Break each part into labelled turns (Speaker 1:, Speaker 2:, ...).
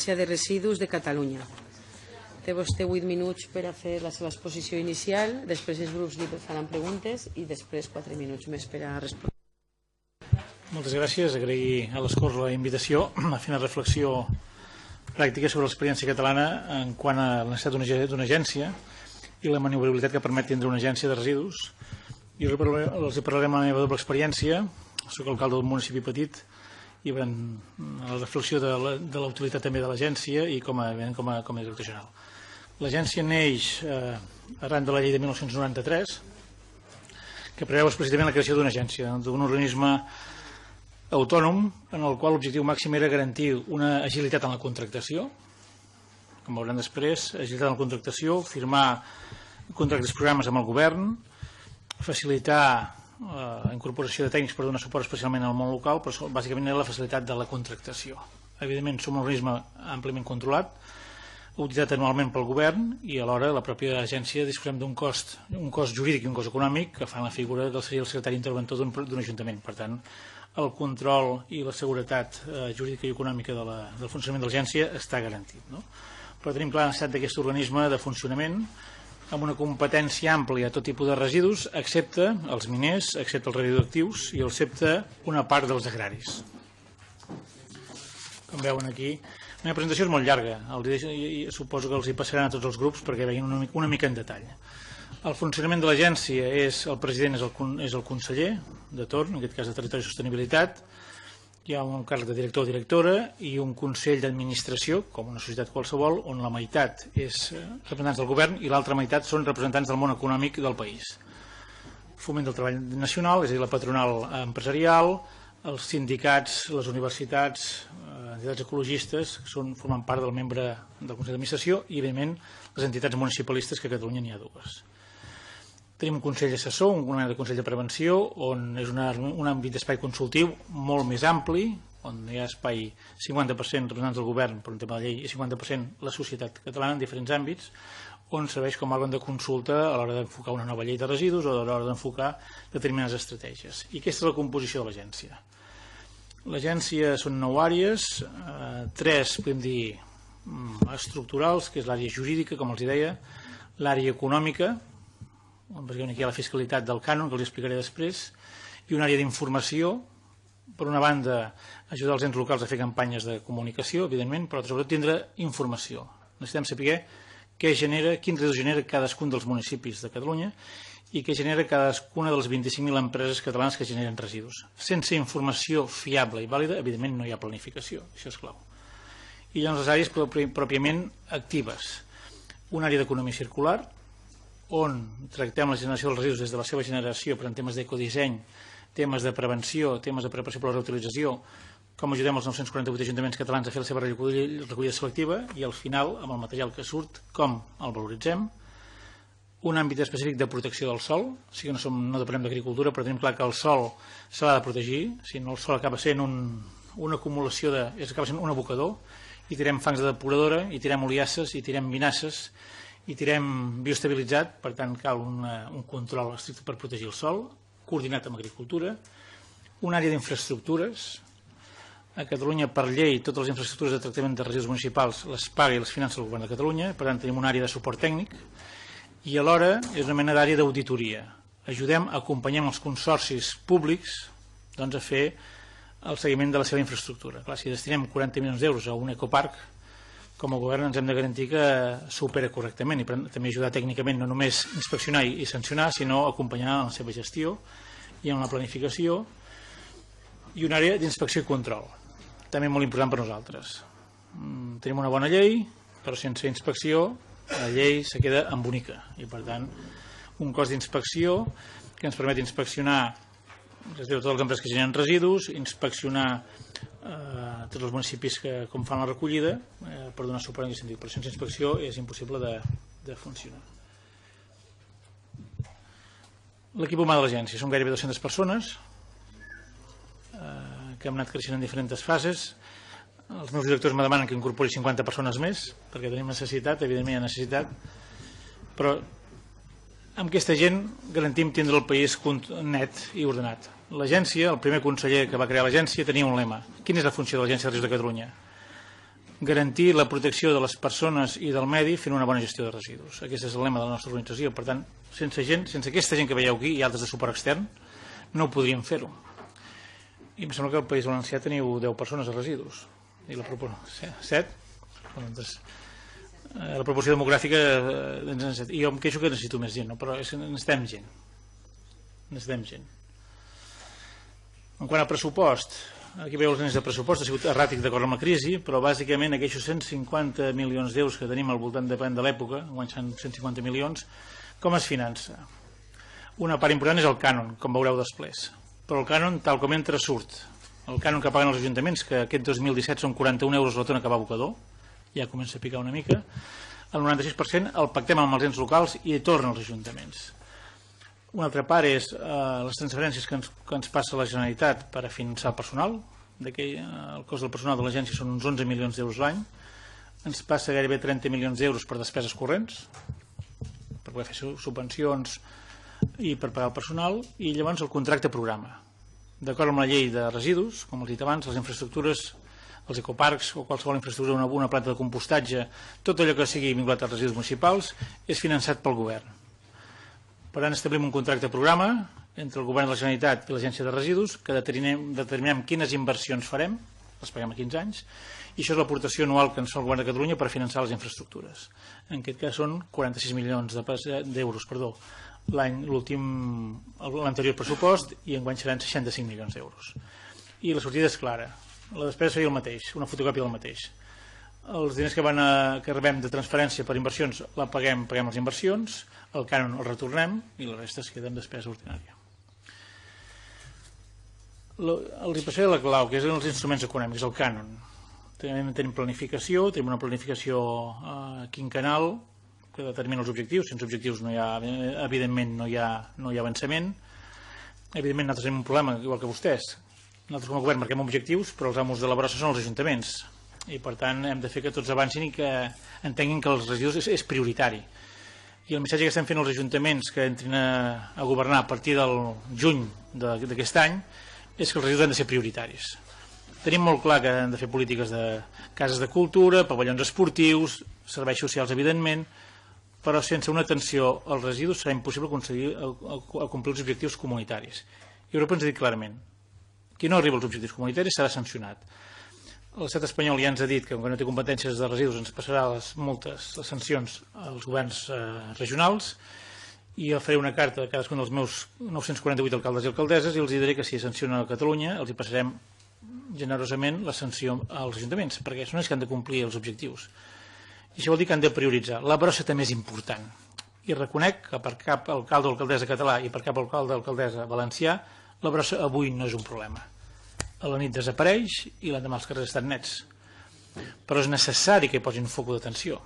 Speaker 1: de Residus de Catalunya. Té vostè 8 minuts per a fer la seva exposició inicial, després els grups li faran preguntes i després 4 minuts més per a respondre.
Speaker 2: Moltes gràcies. Agrair a les Corts la invitació a fer una reflexió pràctica sobre l'experiència catalana en quant a la necessitat d'una agència i la maniobrabilitat que permet tindre una agència de residus. I els parlarem de la meva doble experiència. Soc alcalde d'un municipi petit i la reflexió de la utilitat també de l'agència i com a director general. L'agència neix arran de la llei de 1993 que preveu explícitament la creació d'una agència, d'un organisme autònom en el qual l'objectiu màxim era garantir una agilitat en la contractació, com veurem després, agilitat en la contractació, firmar contractes programes amb el govern, facilitar la incorporació de tècnics per donar suport especialment al món local, però bàsicament era la facilitat de la contractació. Evidentment som un organisme àmpliament controlat, auditat anualment pel govern i alhora la pròpia agència disposem d'un cost jurídic i un cost econòmic que fan la figura del secretari interventor d'un ajuntament. Per tant, el control i la seguretat jurídica i econòmica del funcionament de l'agència està garantit. Però tenim clar la necessitat d'aquest organisme de funcionament amb una competència àmplia a tot tipus de residus, excepte els miners, excepte els radioactius i excepte una part dels agraris. Com veuen aquí, la meva presentació és molt llarga, suposo que els hi passaran a tots els grups perquè vegin una mica en detall. El funcionament de l'agència és, el president és el conseller de torn, en aquest cas de Territori i Sostenibilitat, hi ha un càrrec de director o directora i un consell d'administració, com una societat qualsevol, on la meitat és representants del govern i l'altra meitat són representants del món econòmic del país. Foment del treball nacional, és a dir, la patronal empresarial, els sindicats, les universitats, entitats ecologistes, formen part del membre del Consell d'Administració i, evidentment, les entitats municipalistes, que a Catalunya n'hi ha dues. Tenim un consell assessor, una mena de consell de prevenció, on és un àmbit d'espai consultiu molt més ampli, on hi ha espai 50% representants del govern per un tema de llei i 50% la societat catalana en diferents àmbits, on serveix com a òrgan de consulta a l'hora d'enfocar una nova llei de residus o a l'hora d'enfocar determinades estratègies. I aquesta és la composició de l'agència. L'agència són 9 àrees, 3, podem dir, estructurals, que és l'àrea jurídica, com els deia, l'àrea econòmica, on bàsicament aquí hi ha la fiscalitat del cànon, que els explicaré després, i una àrea d'informació, per una banda, ajudar els ens locals a fer campanyes de comunicació, evidentment, però sobretot tindre informació. Necessitem saber quin residus genera cadascun dels municipis de Catalunya i què genera cadascuna de les 25.000 empreses catalanes que generen residus. Sense informació fiable i vàlida, evidentment no hi ha planificació, això és clau. I llavors les àrees pròpiament actives. Una àrea d'economia circular, on tractem la generació dels residus des de la seva generació, però en temes d'ecodisseny, temes de prevenció, temes de preparació per a la reutilització, com ajudem els 948 ajuntaments catalans a fer la seva recollida selectiva i al final, amb el material que surt, com el valoritzem. Un àmbit específic de protecció del sòl, o sigui que no depenem d'agricultura, però tenim clar que el sòl se l'ha de protegir, si no el sòl acaba sent una acumulació acaba sent un abocador, i tirem fangs de depuradora, i tirem oliasses, i tirem vinasses, i tirem bioestabilitzat, per tant cal un control estricte per protegir el sòl, coordinat amb agricultura, una àrea d'infraestructures. A Catalunya, per llei, totes les infraestructures de tractament de residus municipals les paga i les finança el govern de Catalunya, per tant tenim una àrea de suport tècnic, i alhora és una mena d'àrea d'auditoria. Acompanyem els consorcis públics a fer el seguiment de la seva infraestructura. Clar, si destinem 40 milions d'euros a un ecoparc, com a govern ens hem de garantir que s'opera correctament i també ajudar tècnicament, no només inspeccionar i sancionar, sinó acompanyar en la seva gestió i en la planificació, i una àrea d'inspecció i control, també molt important per nosaltres. Tenim una bona llei, però sense inspecció la llei se queda embonica i per tant un cos d'inspecció que ens permet inspeccionar totes les empreses que generen residus, inspeccionar tots els municipis com fan la recollida per donar suport en aquest sentit, però sense inspecció és impossible de funcionar. L'equip humà de l'agència són gairebé 200 persones que hem anat creixent en diferents fases. Els meus directors me demanen que incorpori 50 persones més perquè tenim necessitat, evidentment hi ha necessitat, però amb aquesta gent garantim tindre el país net i ordenat. L'agència, el primer conseller que va crear l'agència tenia un lema. Quina és la funció de l'Agència de Residus de Catalunya? garantir la protecció de les persones i del medi fent una bona gestió de residus. Aquest és el lema de la nostra organització. Per tant, sense aquesta gent que veieu aquí i altres de suport extern, no ho podríem fer-ho. I em sembla que al País Valencià teniu 10 persones a residus. I la proporció... 7? Doncs, la proporció demogràfica... I jo em queixo que necessito més gent, no? Però és que necessitem gent. Necessitem gent. En quant al pressupost, aquí veieu els línies de pressupost, ha sigut erràtic d'acord amb la crisi, però bàsicament aquells 150 milions d'euros que tenim al voltant de l'època, enguany són 150 milions, com es finança? Una part important és el cànon, com veureu després. Però el cànon, tal com entra, surt. El cànon que paguen els ajuntaments, que aquest 2017 són 41 euros la tona que va a abocador, ja comença a picar una mica, el 96% el pactem amb els ens locals i torna als ajuntaments. Una altra part és les transferències que ens passa la Generalitat per a finançar el personal. El cost del personal de l'agència són uns 11 milions d'euros l'any. Ens passa gairebé 30 milions d'euros per despeses corrents, per poder fer subvencions i per pagar el personal, i llavors el contracte programa. D'acord amb la llei de residus, com els he dit abans, les infraestructures, els ecoparcs o qualsevol infraestructura, una planta de compostatge, tot allò que sigui vinculat als residus municipals és finançat pel govern. Per tant, establim un contracte programa entre el govern de la Generalitat i l'Agència de Residus que determinem quines inversions farem, les paguem a 15 anys, i això és l'aportació anual que ens fa el govern de Catalunya per finançar les infraestructures. En aquest cas són 46 milions d'euros, l'anterior pressupost, i enguany seran 65 milions d'euros. I la sortida és clara. La despesa seria el mateix, una fotocòpia del mateix. Els diners que rebem de transferència per inversions la paguem les inversions, el cànon el retornem i la resta es queda en despesa ordinària. Els hi passaré la clau, que és els instruments econòmics, el cànon. Tenim planificació, tenim una planificació quinquennal que determina els objectius. Sense objectius evidentment no hi ha avançament. Evidentment nosaltres tenim un problema, igual que vostès. Nosaltres com a govern marquem objectius, però els amos de la brossa són els ajuntaments. I per tant hem de fer que tots avancin i que entenguin que els residus és prioritari. I el missatge que estem fent als ajuntaments que entrin a governar a partir del juny d'aquest any és que els residus han de ser prioritaris. Tenim molt clar que han de fer polítiques de cases de cultura, pavellons esportius, serveis socials evidentment, però sense una atenció als residus serà impossible aconseguir complir els objectius comunitaris. I Europa ens ha dit clarament: qui no arriba als objectius comunitaris serà sancionat. L'estat espanyol ja ens ha dit que quan no té competències de residus ens passarà les multes, les sancions als governs regionals, i jo faré una carta a cadascun dels meus 948 alcaldes i alcaldesses i els diré que si sanciona a Catalunya els hi passarem generosament la sanció als ajuntaments, perquè són els que han de complir els objectius. I això vol dir que han de prioritzar. La brossa també és important. I reconec que per cap alcalde o alcaldessa català i per cap alcalde o alcaldessa valencià la brossa avui no és un problema. A la nit desapareix i l'endemà els carrers estan nets. Però és necessari que hi posin un foc d'atenció.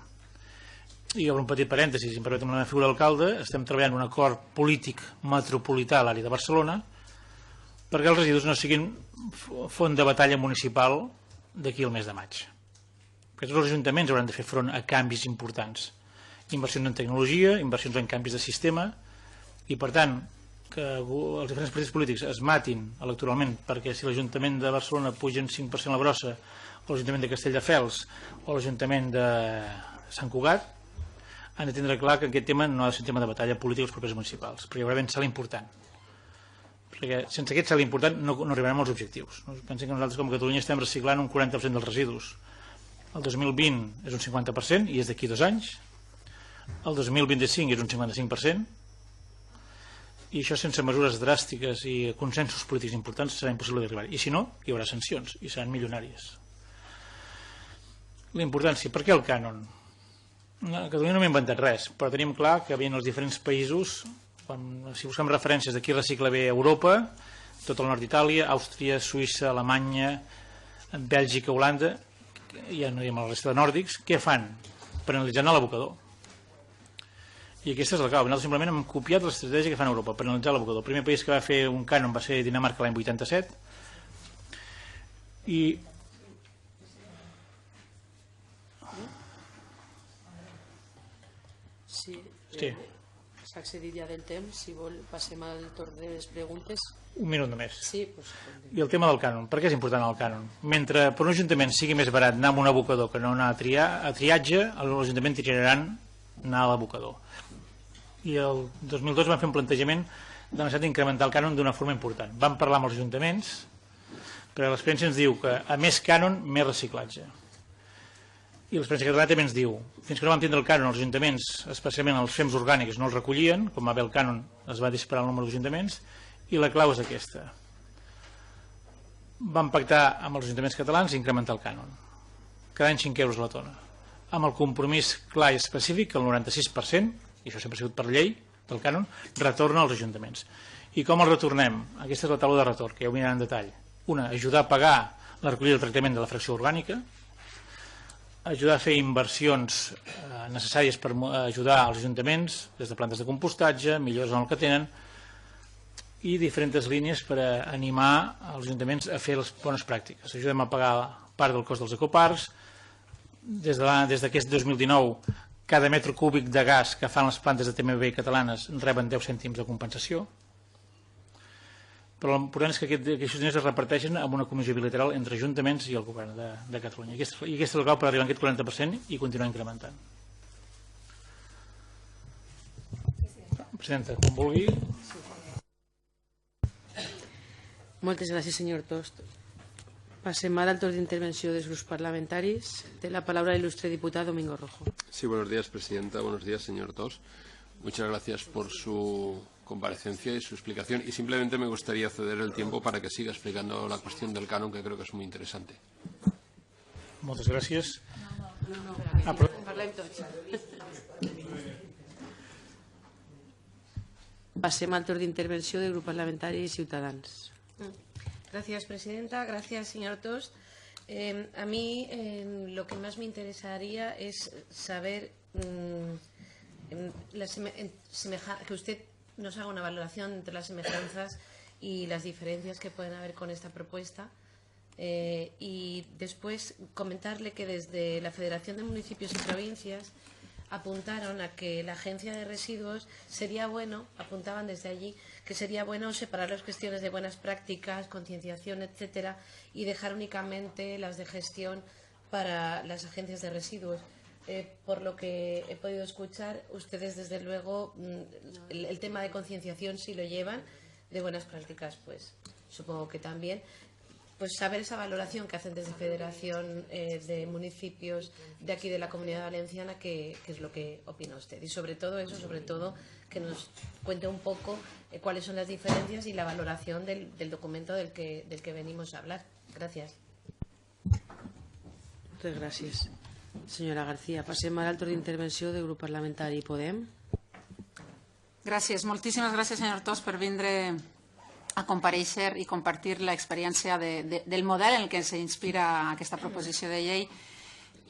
Speaker 2: I obro un petit parèntesi, si em permet, amb la figura d'alcalde, estem treballant un acord polític metropolità a l'àrea de Barcelona perquè els residus no siguin font de batalla municipal d'aquí al mes de maig. Perquè tots els ajuntaments hauran de fer front a canvis importants. Inversions en tecnologia, inversions en canvis de sistema, i per tant que els diferents partits polítics es matin electoralment perquè si l'Ajuntament de Barcelona puja en 5% la brossa, o l'Ajuntament de Castelldefels o l'Ajuntament de Sant Cugat, han de tindre clar que aquest tema no ha de ser un tema de batalla política als propers municipals, perquè hi haurà ben salt important. Perquè sense aquest salt important no arribarem als objectius. Pensen que nosaltres com a Catalunya estem reciclant un 40% dels residus. El 2020 és un 50% i és d'aquí 2 anys. El 2025 és un 55%. I això sense mesures dràstiques i consensos polítics importants serà impossible d'arribar. I si no, hi haurà sancions i seran milionàries. La importància, per què el cànon? A Catalunya no hem inventat res, però tenim clar que havien els diferents països, si busquem referències de qui recicla bé a Europa, tot el nord d'Itàlia, Àustria, Suïssa, Alemanya, Bèlgica, Holanda, ja no diem la resta de nòrdics, què fan? Penalitzant l'abocador. I aquesta és la clau. Nosaltres simplement hem copiat l'estratègia que fan a Europa, penalitzar l'abocador. El primer país que va fer un cànon va ser Dinamarca l'any 87. I
Speaker 1: sí. S'ha accedit ja del temps, si vol passem al torn de les preguntes.
Speaker 2: Un minut només.
Speaker 1: Sí, doncs...
Speaker 2: I el tema del cànon, per què és important el cànon? Mentre per un ajuntament sigui més barat anar amb un abocador que no anar a triatge, l'Ajuntament triaran anar a l'abocador. I el 2002 vam fer un plantejament de la necessitat d'incrementar el cànon d'una forma important. Vam parlar amb els ajuntaments, perquè l'experiència ens diu que a més cànon, més reciclatge. I l'experiència catalana també ens diu, fins que no vam tindre el cànon, els ajuntaments, especialment els fems orgànics, no els recollien, com va haver el cànon es va disparar el número d'ajuntaments, i la clau és aquesta. Vam pactar amb els ajuntaments catalans incrementar el cànon. Cada any 5 euros la tona. Amb el compromís clar i específic que el 96%, i això sempre ha sigut per llei del cànon, retorna als ajuntaments. I com el retornem? Aquesta és la taula de retorn, que ja ho mirarem en detall. Una, ajudar a pagar la recollida i el tractament de la fracció orgànica, ajudar a fer inversions necessàries per ajudar als ajuntaments, des de plantes de compostatge, millores en el que tenen, i diferents línies per animar els ajuntaments a fer les bones pràctiques. Ajudem a pagar part del cost dels ecoparcs. Des d'aquest 2019, cada metre cúbic de gas que fan les plantes de TMB catalanes reben 10 cèntims de compensació. Però l'important és que aquests diners es reparteixen amb una comissió bilateral entre ajuntaments i el govern de Catalunya. I aquesta és la clau per arribar a aquest 40% i continuar incrementant. Presidenta, com vulgui.
Speaker 1: Moltes gràcies, senyor Tost. Passem ara al torn d'intervenció dels grups parlamentaris. Té la palabra el ilustre diputado Domingo Rojo.
Speaker 3: Sí, buenos días, presidenta. Buenos días, señor Tost. Muchas gracias por su comparecencia y su explicación. Y simplemente me gustaría ceder el tiempo para que siga explicando la cuestión del canon, que creo que es muy interesante.
Speaker 2: Moltes gràcies.
Speaker 1: Parlem tots. Passem al torn d'intervenció del grup parlamentari Ciutadans.
Speaker 4: Gracias, presidenta. Gracias, señor Tost. A mí lo que más me interesaría es saber que usted nos haga una valoración entre las semejanzas y las diferencias que pueden haber con esta propuesta. Y después comentarle que desde la Federación de Municipios y Provincias apuntaron a que la agencia de residuos sería bueno, apuntaban desde allí, que sería bueno separar las cuestiones de buenas prácticas, concienciación, etcétera, y dejar únicamente las de gestión para las agencias de residuos. Por lo que he podido escuchar, ustedes desde luego el tema de concienciación sí lo llevan, de buenas prácticas pues supongo que también. Pues saber esa valoración que hacen desde Federación de Municipios de aquí de la Comunidad Valenciana, qué es lo que opina usted. Y sobre todo eso, que nos cuente un poco cuáles son las diferencias y la valoración del documento del que venimos a hablar. Gracias.
Speaker 1: Muchas gracias. Senyora García, passem ara al torn d'intervenció del grup parlamentari Podem.
Speaker 5: Gràcies. Moltíssimes gràcies, senyor Tost, per vindre a comparèixer i compartir l'experiència del model en què s'inspira aquesta proposició de llei,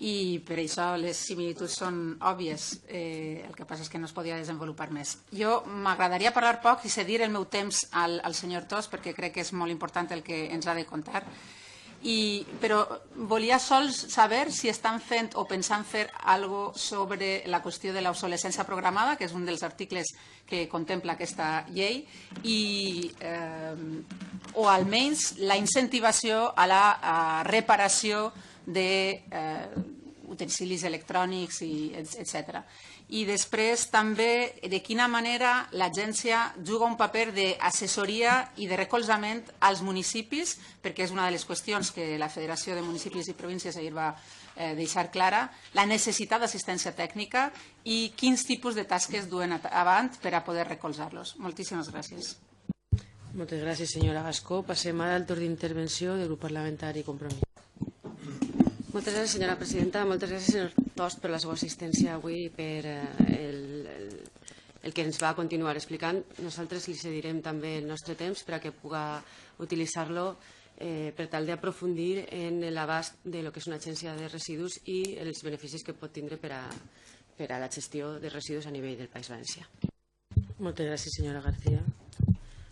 Speaker 5: i per això les similituds són òbvies. El que passa és que no es podia desenvolupar més. Jo m'agradaria parlar poc i cedir el meu temps al senyor Tost, perquè crec que és molt important el que ens ha de contar. Però volia sols saber si estan fent o pensant fer alguna cosa sobre la qüestió de l'obsolescència programada, que és un dels articles que contempla aquesta llei, o almenys la incentivació a la reparació d'utensilis electrònics, etc. I després també de quina manera l'agència juga un paper d'assessoria i de recolzament als municipis, perquè és una de les qüestions que la Federació de Municipis i Províncies ahir va deixar clara, la necessitat d'assistència tècnica i quins tipus de tasques duen avant per a poder recolzar-los. Moltíssimes gràcies.
Speaker 1: Moltes gràcies, senyora Gascó. Passem ara al torn d'intervenció del grup parlamentari Compromís.
Speaker 6: Moltes gràcies, senyora presidenta. Moltes gràcies, senyor Tost, per la seva assistència avui i per el que ens va continuar explicant. Nosaltres li cedirem també el nostre temps per a que puga utilitzar-lo per tal d'aprofundir en l'abast de lo que és una agència de residus i els beneficis que pot tindre per a la gestió de residus a nivell del País Valencià.
Speaker 1: Moltes gràcies, senyora García.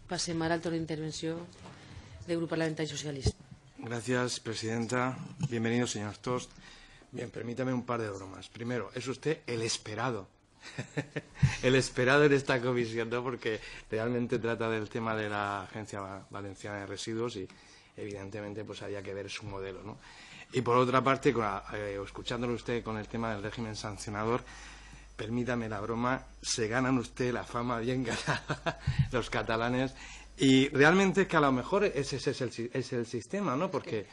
Speaker 1: Passem ara al torn d'intervenció del grup parlamentari socialista.
Speaker 7: Gracias, presidenta. Bienvenido, señor Tost. Bien, permítame un par de bromas. Primero, es usted el esperado el esperado en esta comisión, ¿no? Porque realmente trata del tema de la Agencia Valenciana de Residuos y, evidentemente, pues había que ver su modelo, ¿no? Y, por otra parte, escuchándolo usted con el tema del régimen sancionador, permítame la broma, se ganan usted la fama bien ganada los catalanes, y realmente es que a lo mejor ese es el sistema, ¿no? Porque,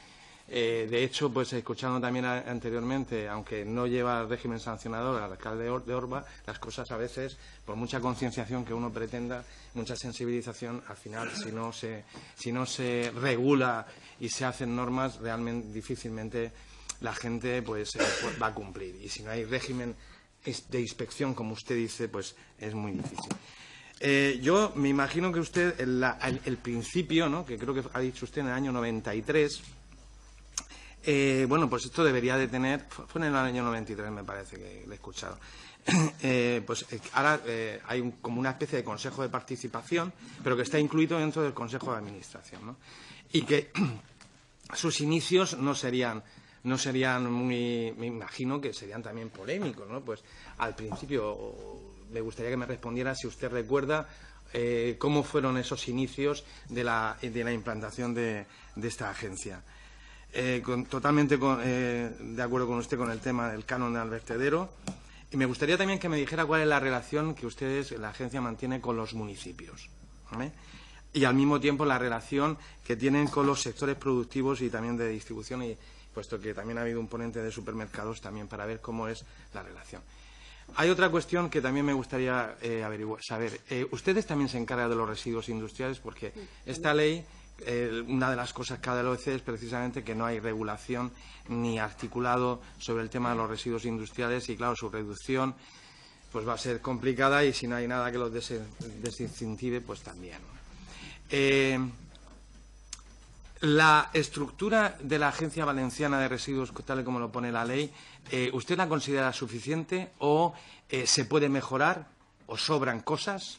Speaker 7: de hecho, pues escuchando también anteriormente, aunque no lleva régimen sancionador al alcalde de Orba, las cosas a veces, por mucha concienciación que uno pretenda, mucha sensibilización, al final, si no se regula y se hacen normas, realmente difícilmente la gente pues va a cumplir. Y si no hay régimen de inspección, como usted dice, pues es muy difícil. Yo me imagino que usted, el principio, ¿no?, que creo que ha dicho usted en el año 93, bueno, pues esto debería de tener, fue en el año 93, me parece que lo he escuchado. Pues ahora hay como una especie de consejo de participación, pero que está incluido dentro del consejo de administración, ¿no? Y que sus inicios no serían muy, me imagino que serían también polémicos, ¿no? Pues al principio me gustaría que me respondiera si usted recuerda cómo fueron esos inicios de la implantación de esta agencia. Totalmente de acuerdo con usted con el tema del canon al vertedero, y me gustaría también que me dijera cuál es la relación que ustedes, la agencia, mantiene con los municipios, ¿vale? Y al mismo tiempo la relación que tienen con los sectores productivos y también de distribución, y puesto que también ha habido un ponente de supermercados también para ver cómo es la relación. Hay otra cuestión que también me gustaría saber. Ustedes también se encargan de los residuos industriales, porque esta ley, una de las cosas que ha de la OECD es precisamente que no hay regulación ni articulado sobre el tema de los residuos industriales, y claro, su reducción pues va a ser complicada, y si no hay nada que los desincentive, pues también. La estructura de la Agencia Valenciana de Residuos, tal y como lo pone la ley, ¿usted la considera suficiente o se puede mejorar o sobran cosas?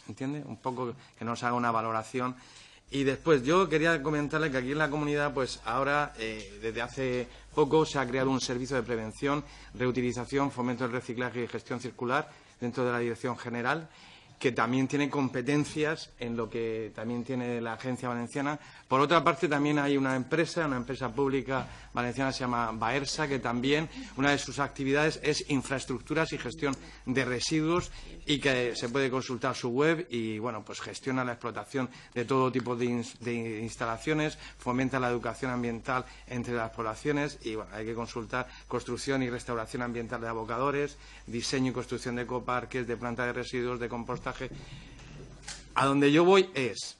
Speaker 7: ¿Entiende? Un poco que nos haga una valoración. Y después, yo quería comentarle que aquí en la comunidad, pues ahora, desde hace poco, se ha creado un servicio de prevención, reutilización, fomento del reciclaje y gestión circular dentro de la Dirección General, que también tiene competencias en lo que también tiene la Agencia Valenciana. Por otra parte, también hay una empresa pública valenciana, se llama Baersa, que también una de sus actividades es infraestructuras y gestión de residuos, y que se puede consultar su web, y bueno, pues gestiona la explotación de todo tipo de instalaciones, fomenta la educación ambiental entre las poblaciones, y bueno, hay que consultar construcción y restauración ambiental de abocadores, diseño y construcción de ecoparques, de planta de residuos, de compostaje. A donde yo voy es,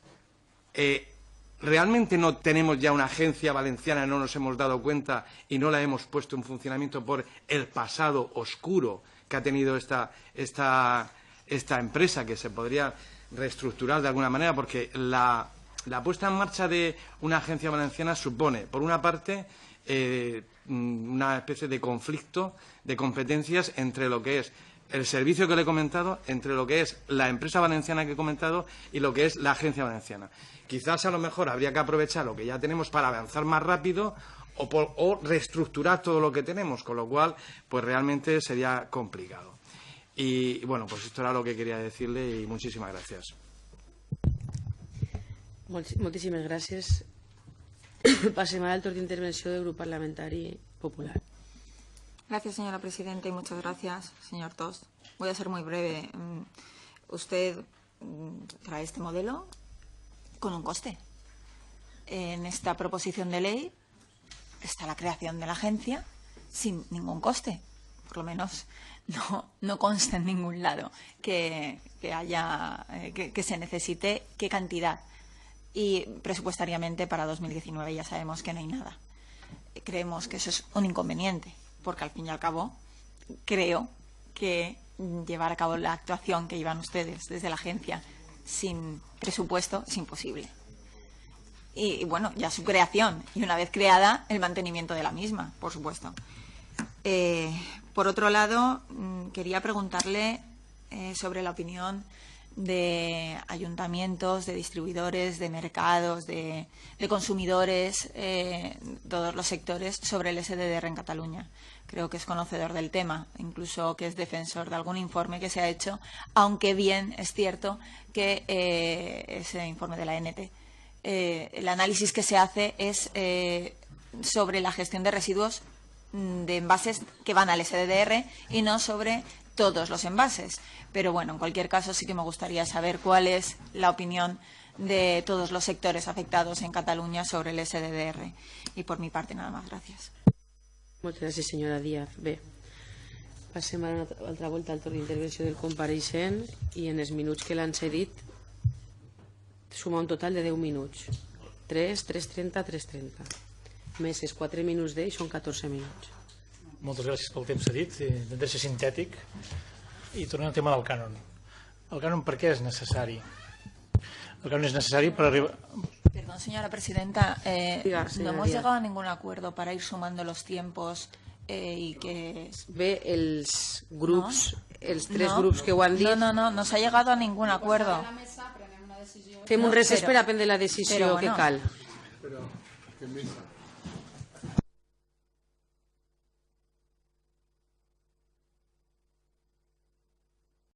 Speaker 7: ¿realmente no tenemos ya una agencia valenciana, no nos hemos dado cuenta y no la hemos puesto en funcionamiento por el pasado oscuro que ha tenido esta empresa, que se podría reestructurar de alguna manera? Porque la puesta en marcha de una agencia valenciana supone, por una parte, una especie de conflicto de competencias entre lo que es el servicio que le he comentado, entre lo que es la empresa valenciana que he comentado y lo que es la agencia valenciana. Quizás a lo mejor habría que aprovechar lo que ya tenemos para avanzar más rápido, o reestructurar todo lo que tenemos, con lo cual pues realmente sería complicado. Y bueno, pues esto era lo que quería decirle, y muchísimas gracias.
Speaker 1: Moltíssimes gràcies. Passem al torn d'intervenció del Grup Parlamentari Popular.
Speaker 8: Gracias, señora presidenta, y muchas gracias, señor Tost. Voy a ser muy breve. Usted trae este modelo con un coste. En esta proposición de ley está la creación de la agencia sin ningún coste. Por lo menos no consta en ningún lado que se necesite qué cantidad. Y presupuestariamente para 2019 ya sabemos que no hay nada. Creemos que eso es un inconveniente, porque al fin y al cabo creo que llevar a cabo la actuación que llevan ustedes desde la agencia sin presupuesto es imposible. Y bueno, ya su creación, y una vez creada, el mantenimiento de la misma, por supuesto. Por otro lado, quería preguntarle sobre la opinión de ayuntamientos, de distribuidores, de mercados, de consumidores, todos los sectores sobre el SDDR en Cataluña. Creo que es conocedor del tema, incluso que es defensor de algún informe que se ha hecho, aunque bien es cierto que ese informe de la NT, el análisis que se hace es sobre la gestión de residuos de envases que van al SDDR y no sobre todos los envases. Pero bueno, en cualquier caso sí que me gustaría saber cuál es la opinión de todos los sectores afectados en Cataluña sobre el SDDR. Y por mi parte nada más, gracias.
Speaker 1: Moltes gràcies, senyora Díaz. Bé, passem a una altra volta al torn d'intervenció del compareixent i en els minuts que l'han cedit suma un total de 10 minuts. 3, 3.30, 3.30. Més els 4 minuts d'ell són 14 minuts.
Speaker 2: Moltes gràcies pel temps cedit. Intentaré ser sintètic. I tornem al tema del cànon. El cànon per què és necessari? El cànon és necessari per arribar...
Speaker 8: Perdón, señora presidenta,
Speaker 1: Diga,
Speaker 8: no
Speaker 1: señora
Speaker 8: hemos
Speaker 1: Díaz.
Speaker 8: llegado a ningún acuerdo para ir sumando los tiempos y que...
Speaker 1: Bé, els grups, els 3
Speaker 8: No.
Speaker 1: grups que ho han dit,
Speaker 8: No se ha llegado a ningún acuerdo.
Speaker 1: fem un recés
Speaker 8: Pero-
Speaker 1: per a prendre la decisió
Speaker 8: pero
Speaker 1: que
Speaker 8: bueno.
Speaker 1: cal.
Speaker 3: Pero, ¿qué mesa?